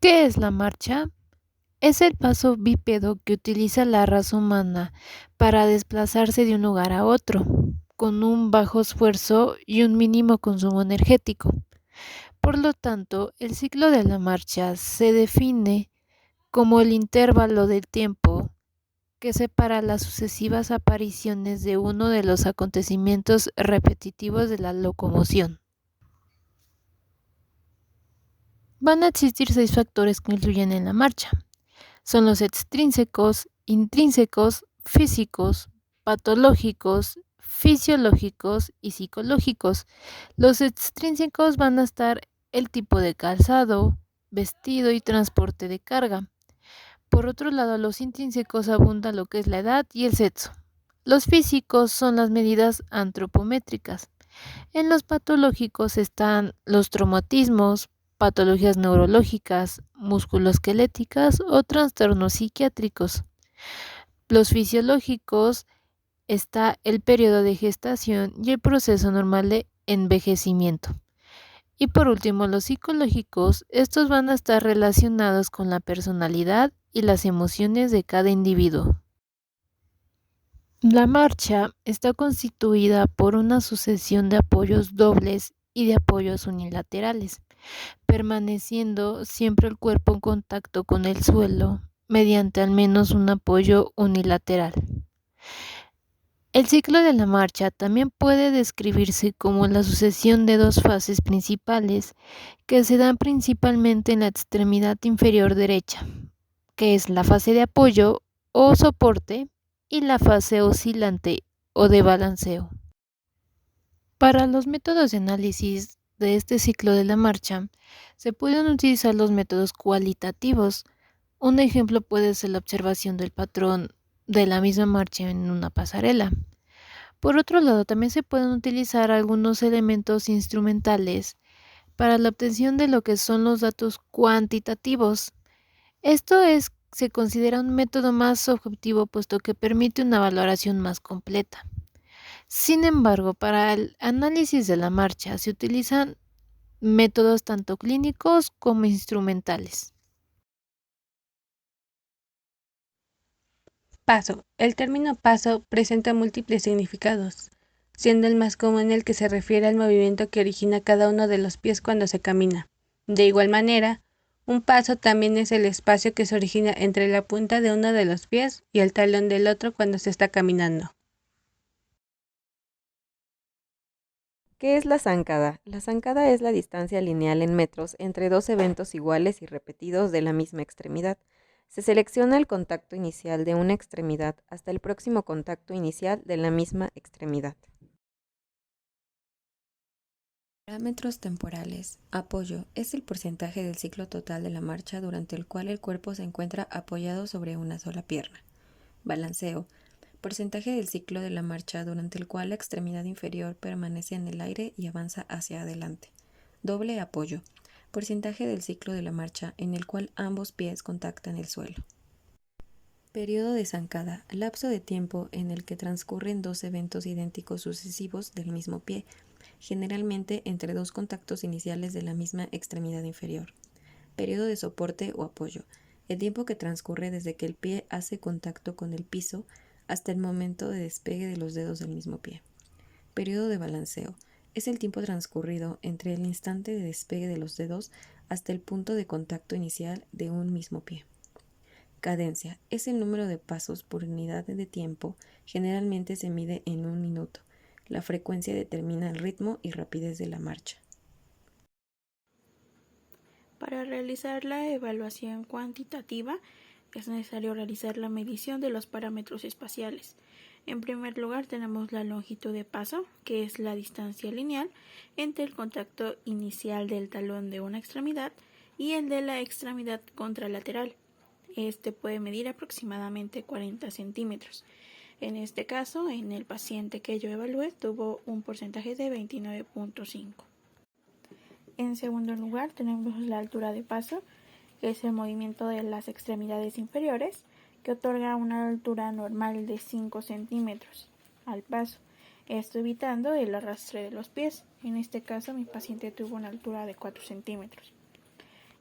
¿Qué es la marcha? Es el paso bípedo que utiliza la raza humana para desplazarse de un lugar a otro, con un bajo esfuerzo y un mínimo consumo energético. Por lo tanto, el ciclo de la marcha se define como el intervalo de tiempo que separa las sucesivas apariciones de uno de los acontecimientos repetitivos de la locomoción. Van a existir 6 factores que influyen en la marcha. Son los extrínsecos, intrínsecos, físicos, patológicos, fisiológicos y psicológicos. Los extrínsecos van a estar el tipo de calzado, vestido y transporte de carga. Por otro lado, los intrínsecos abunda lo que es la edad y el sexo. Los físicos son las medidas antropométricas. En los patológicos están los traumatismos, patologías neurológicas, musculoesqueléticas o trastornos psiquiátricos. Los fisiológicos está el periodo de gestación y el proceso normal de envejecimiento. Y por último, los psicológicos, estos van a estar relacionados con la personalidad y las emociones de cada individuo. La marcha está constituida por una sucesión de apoyos dobles y de apoyos unilaterales, permaneciendo siempre el cuerpo en contacto con el suelo mediante al menos un apoyo unilateral. El ciclo de la marcha también puede describirse como la sucesión de dos fases principales que se dan principalmente en la extremidad inferior derecha, que es la fase de apoyo o soporte y la fase oscilante o de balanceo. Para los métodos de análisis de este ciclo de la marcha, se pueden utilizar los métodos cualitativos. Un ejemplo puede ser la observación del patrón de la misma marcha en una pasarela. Por otro lado, también se pueden utilizar algunos elementos instrumentales para la obtención de lo que son los datos cuantitativos. Se considera un método más objetivo puesto que permite una valoración más completa. Sin embargo, para el análisis de la marcha se utilizan métodos tanto clínicos como instrumentales. Paso. El término paso presenta múltiples significados, siendo el más común el que se refiere al movimiento que origina cada uno de los pies cuando se camina. De igual manera, un paso también es el espacio que se origina entre la punta de uno de los pies y el talón del otro cuando se está caminando. ¿Qué es la zancada? La zancada es la distancia lineal en metros entre dos eventos iguales y repetidos de la misma extremidad. Se selecciona el contacto inicial de una extremidad hasta el próximo contacto inicial de la misma extremidad. Parámetros temporales. Apoyo es el porcentaje del ciclo total de la marcha durante el cual el cuerpo se encuentra apoyado sobre una sola pierna. Balanceo. Porcentaje del ciclo de la marcha durante el cual la extremidad inferior permanece en el aire y avanza hacia adelante. Doble apoyo. Porcentaje del ciclo de la marcha en el cual ambos pies contactan el suelo. Periodo de zancada. Lapso de tiempo en el que transcurren dos eventos idénticos sucesivos del mismo pie, generalmente entre dos contactos iniciales de la misma extremidad inferior. Periodo de soporte o apoyo. El tiempo que transcurre desde que el pie hace contacto con el piso hasta el momento de despegue de los dedos del mismo pie. Periodo de balanceo. Es el tiempo transcurrido entre el instante de despegue de los dedos hasta el punto de contacto inicial de un mismo pie. Cadencia. Es el número de pasos por unidad de tiempo, generalmente se mide en un minuto. La frecuencia determina el ritmo y rapidez de la marcha. Para realizar la evaluación cuantitativa es necesario realizar la medición de los parámetros espaciales. En primer lugar tenemos la longitud de paso, que es la distancia lineal entre el contacto inicial del talón de una extremidad y el de la extremidad contralateral. Este puede medir aproximadamente 40 centímetros. En este caso, en el paciente que yo evalué, tuvo un porcentaje de 29.5. En segundo lugar, tenemos la altura de paso, que es el movimiento de las extremidades inferiores, que otorga una altura normal de 5 centímetros al paso, esto evitando el arrastre de los pies. En este caso, mi paciente tuvo una altura de 4 centímetros.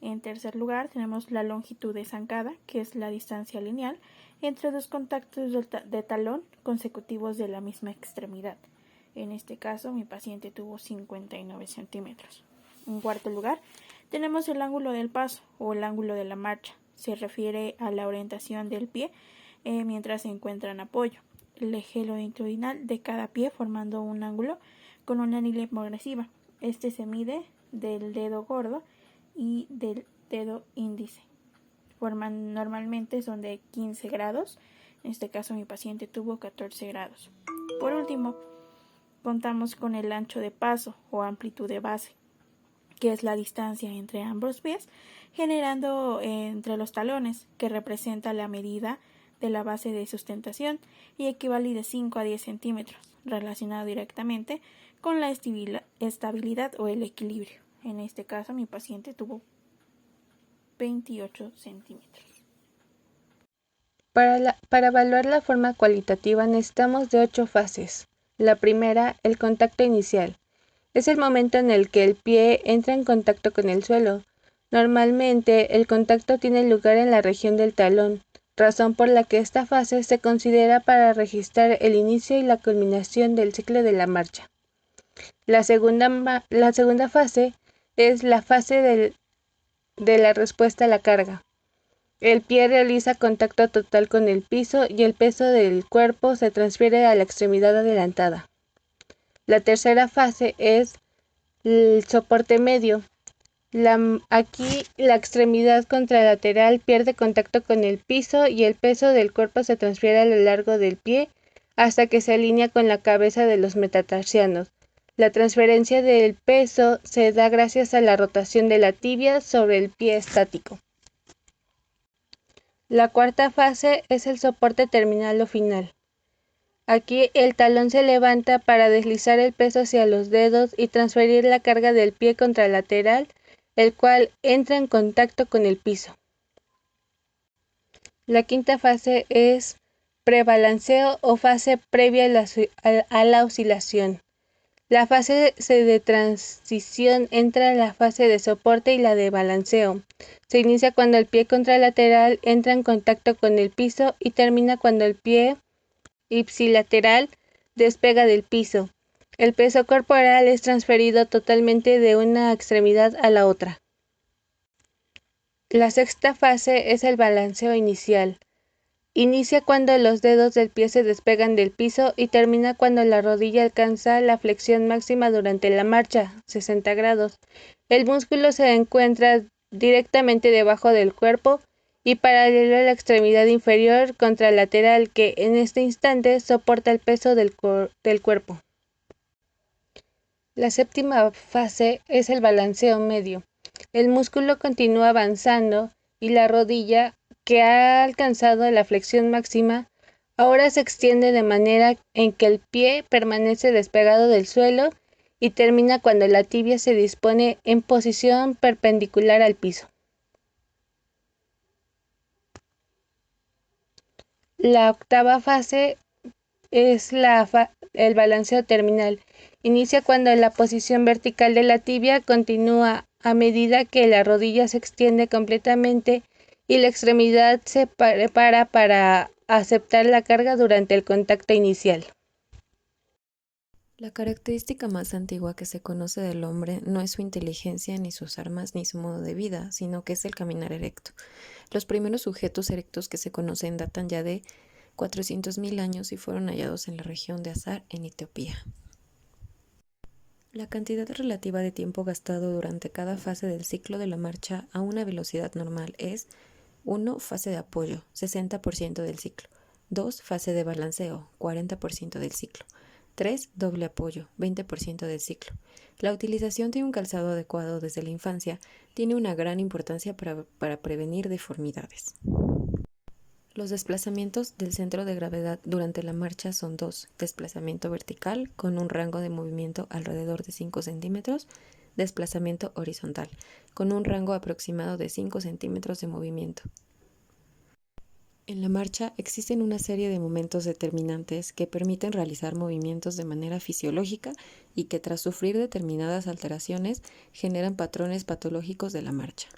En tercer lugar tenemos la longitud de zancada, que es la distancia lineal entre dos contactos de talón consecutivos de la misma extremidad. En este caso mi paciente tuvo 59 centímetros. En cuarto lugar tenemos el ángulo del paso o el ángulo de la marcha. Se refiere a la orientación del pie mientras se encuentra en apoyo. El eje longitudinal de cada pie formando un ángulo con una línea progresiva. Este se mide del dedo gordo y del dedo índice. Normalmente son de 15 grados. En este caso mi paciente tuvo 14 grados. Por último, contamos con el ancho de paso o amplitud de base, que es la distancia entre ambos pies, generando entre los talones, que representa la medida de la base de sustentación y equivale de 5 a 10 centímetros, relacionado directamente con la estabilidad o el equilibrio. En este caso mi paciente tuvo 28 centímetros. Para evaluar la forma cualitativa necesitamos de 8 fases. La primera, el contacto inicial. Es el momento en el que el pie entra en contacto con el suelo. Normalmente, el contacto tiene lugar en la región del talón, razón por la que esta fase se considera para registrar el inicio y la culminación del ciclo de la marcha. La segunda fase es la fase de la respuesta a la carga. El pie realiza contacto total con el piso y el peso del cuerpo se transfiere a la extremidad adelantada. La tercera fase es el soporte medio. Aquí la extremidad contralateral pierde contacto con el piso y el peso del cuerpo se transfiere a lo largo del pie hasta que se alinea con la cabeza de los metatarsianos. La transferencia del peso se da gracias a la rotación de la tibia sobre el pie estático. La cuarta fase es el soporte terminal o final. Aquí el talón se levanta para deslizar el peso hacia los dedos y transferir la carga del pie contralateral, el cual entra en contacto con el piso. La quinta fase es prebalanceo o fase previa a la oscilación. La fase de transición entre la fase de soporte y la de balanceo. Se inicia cuando el pie contralateral entra en contacto con el piso y termina cuando el pie ipsilateral despega del piso. El peso corporal es transferido totalmente de una extremidad a la otra. La sexta fase es el balanceo inicial. Inicia cuando los dedos del pie se despegan del piso y termina cuando la rodilla alcanza la flexión máxima durante la marcha, 60 grados. El músculo se encuentra directamente debajo del cuerpo y paralelo a la extremidad inferior contralateral que en este instante soporta el peso del cuerpo. La séptima fase es el balanceo medio. El músculo continúa avanzando y la rodilla, que ha alcanzado la flexión máxima, ahora se extiende de manera en que el pie permanece despegado del suelo y termina cuando la tibia se dispone en posición perpendicular al piso. La octava fase es el balanceo terminal. Inicia cuando la posición vertical de la tibia continúa a medida que la rodilla se extiende completamente y la extremidad se prepara para aceptar la carga durante el contacto inicial. La característica más antigua que se conoce del hombre no es su inteligencia, ni sus armas, ni su modo de vida, sino que es el caminar erecto. Los primeros sujetos erectos que se conocen datan ya de 400.000 años y fueron hallados en la región de Azar, en Etiopía. La cantidad relativa de tiempo gastado durante cada fase del ciclo de la marcha a una velocidad normal es 1. Fase de apoyo, 60% del ciclo. 2. Fase de balanceo, 40% del ciclo. 3. Doble apoyo, 20% del ciclo. La utilización de un calzado adecuado desde la infancia tiene una gran importancia para prevenir deformidades. Los desplazamientos del centro de gravedad durante la marcha son 2. Desplazamiento vertical con un rango de movimiento alrededor de 5 centímetros. Desplazamiento horizontal con un rango aproximado de 5 centímetros de movimiento. En la marcha existen una serie de momentos determinantes que permiten realizar movimientos de manera fisiológica y que tras sufrir determinadas alteraciones generan patrones patológicos de la marcha.